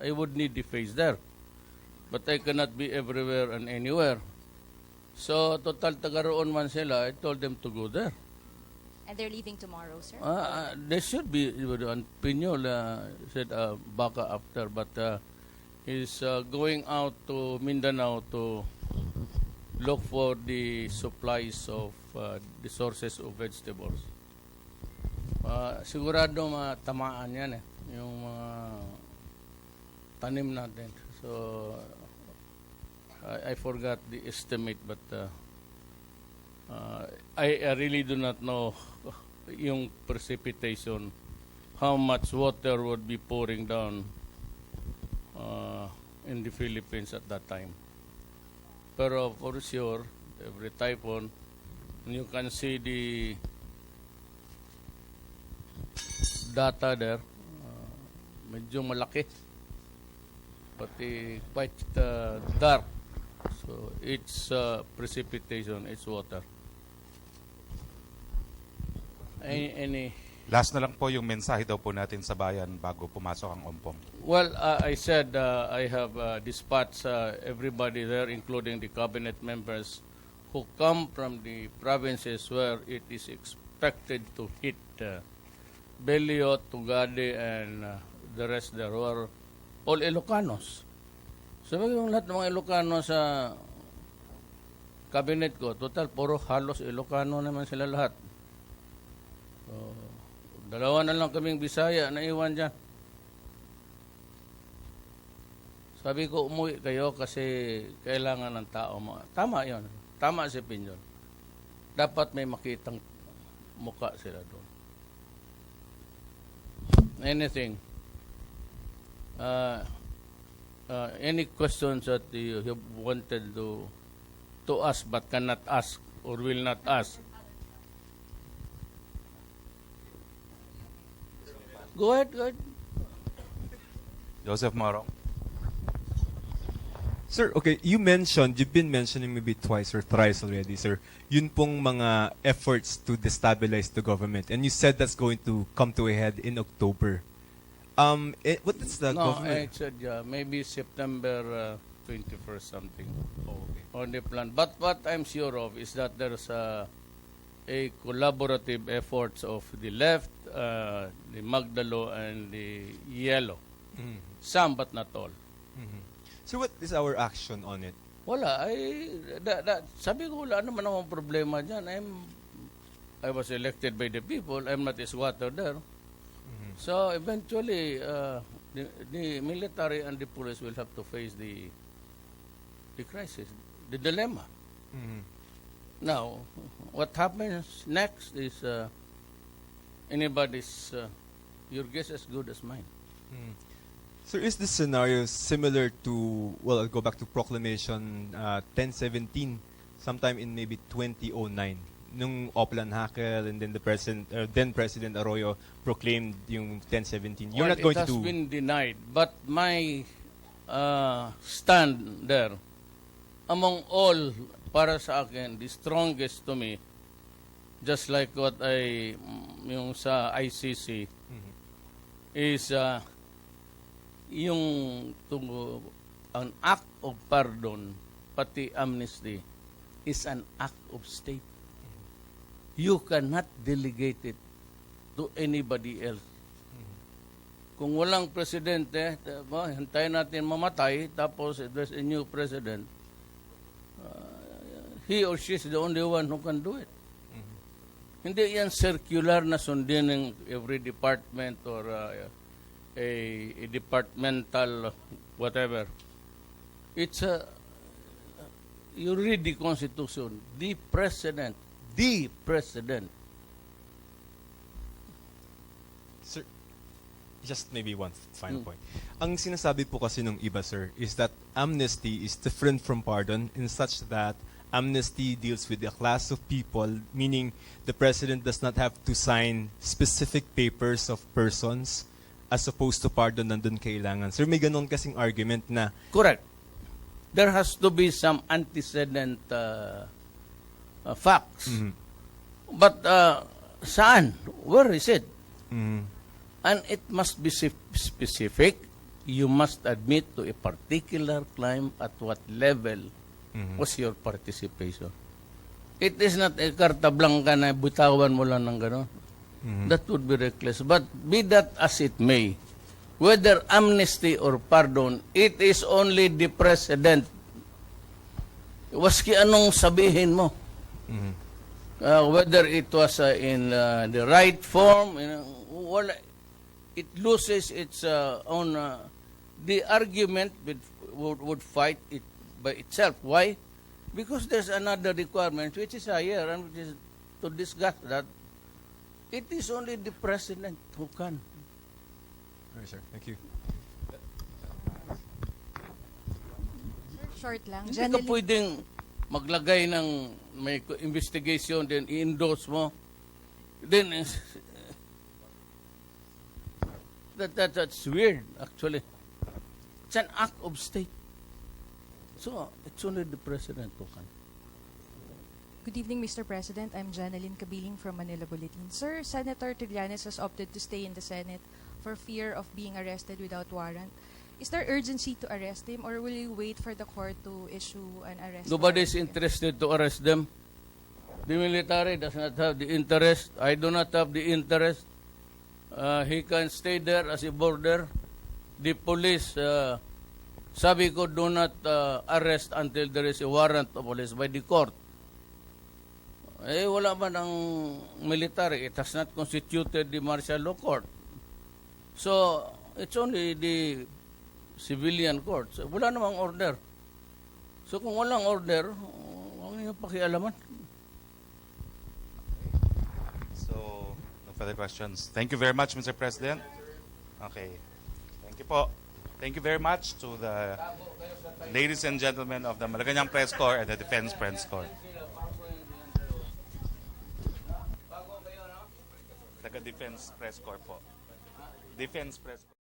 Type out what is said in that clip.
I would need the face there. But I cannot be everywhere and anywhere. So, total taga-roon man sila, I told them to go there. And they're leaving tomorrow, sir? There should be, Pinyol said baka after, but he's going out to Mindanao to look for the supplies of the sources of vegetables. Sigurado matamaan yan yung mga tanim natin. So, I forgot the estimate, but I really do not know yung precipitation, how much water would be pouring down in the Philippines at that time. Pero for sure, every typhoon, you can see the data there, medyo malaki, but quite dark. So it's precipitation, it's water. Any Last na lang po yung mensahe daw po natin sa bayan bago pumasok ang ompong. Well, I said I have dispatched everybody there, including the cabinet members who come from the provinces where it is expected to hit Belio, Tugade, and the rest there, who are all Ilocanos. Sabi ko, lahat ng mga Ilocano sa cabinet ko, total, puro halos Ilocano naman sila lahat. So, dalawa na lang kaming Bisaya na iwan dyan. Sabi ko, umuwi kayo kasi kailangan ng tao. Tama yun. Tama si Pinyon. Dapat may makitang muka sila doon. Anything. Any questions that you have wanted to ask but cannot ask or will not ask? Go ahead, go ahead. Joseph Marong. Sir, okay, you've been mentioning maybe twice or thrice already, sir, yun pong mga efforts to destabilize the government. And you said that's going to come to a head in October. What is the government? I said maybe September 21st something. Oh, okay. On the plan. But what I'm sure of is that there's a collaborative efforts of the left, the Magdalo, and the Yellow. Mm-hmm. Some, but not all. Mm-hmm. So what is our action on it? Wala. Sabi ko, wala naman akong problema dyan. I was elected by the people. I'm not a squatter there. Mm-hmm. So eventually, the military and the police will have to face the crisis, the dilemma. Mm-hmm. Now, what happens next is anybody's, your guess as good as mine. Mm. So is this scenario similar to, well, I'll go back to Proclamation 1017, sometime in maybe 2009, nung Oplan Hakel and then the then President Arroyo proclaimed yung 1017. You're not going to do... It has been denied, but my stand there, among all, para sa akin, the strongest to me, just like what yung sa ICC, is yung an act of pardon, pati amnesty, is an act of state. You cannot delegate it to anybody else. Kung walang presidente, hintayin natin mamatay, tapos there's a new president, he or she is the only one who can do it. Hindi yan circular na sundin ng every department or a departmental whatever. It's you read the Constitution, the president. Sir, just maybe one final point. Ang sinasabi po kasi ng iba, sir, is that amnesty is different from pardon in such that amnesty deals with a class of people, meaning the president does not have to sign specific papers of persons as opposed to pardon nandun kailangan. Sir, may ganon kasing argument na... Correct. There has to be some antecedent facts. Mm-hmm. But saan? Where is it? Mm-hmm. And it must be specific you must admit to a particular crime at what level was your participation. It is not a karta blanca na bitawan mo lang ng gano'n. That would be reckless. But be that as it may, whether amnesty or pardon, it is only the precedent. Waski anong sabihin mo. Whether it was in the right form, it loses its own... the argument would fight it by itself. Why? Because there's another requirement which is higher, and which is to discuss that. It is only the president who can. All right, sir. Thank you. Short lang. Hindi ka pwedeng maglagay ng may investigation, then i-endorse mo. Then, that's weird, actually. It's an act of state. So, it's only the president who can. Good evening, Mr. President. I'm Janeline Kabiling from Manila Bulletin. Sir, Senator Trillanes has opted to stay in the Senate for fear of being arrested without warrant. Is there urgency to arrest him, or will you wait for the court to issue an arrest Nobody is warrant? interested to arrest them. The military does not have the interest. I do not have the interest. He can stay there as a border. The police, sabi ko, do not arrest until there is a warrant of police by the court. Wala man ang military. It has not constituted the martial law court. So, it's only the civilian courts. Wala namang order. So, kung walang order, huwag niyo pakialaman. So, no further questions. Thank you very much, Mr. President. Okay. Thank you po. Thank you very much to the ladies and gentlemen of the Malacanang Press Corps and the Defense Press Corps. Taga-Defense Press Corps po. Defense Press Corps.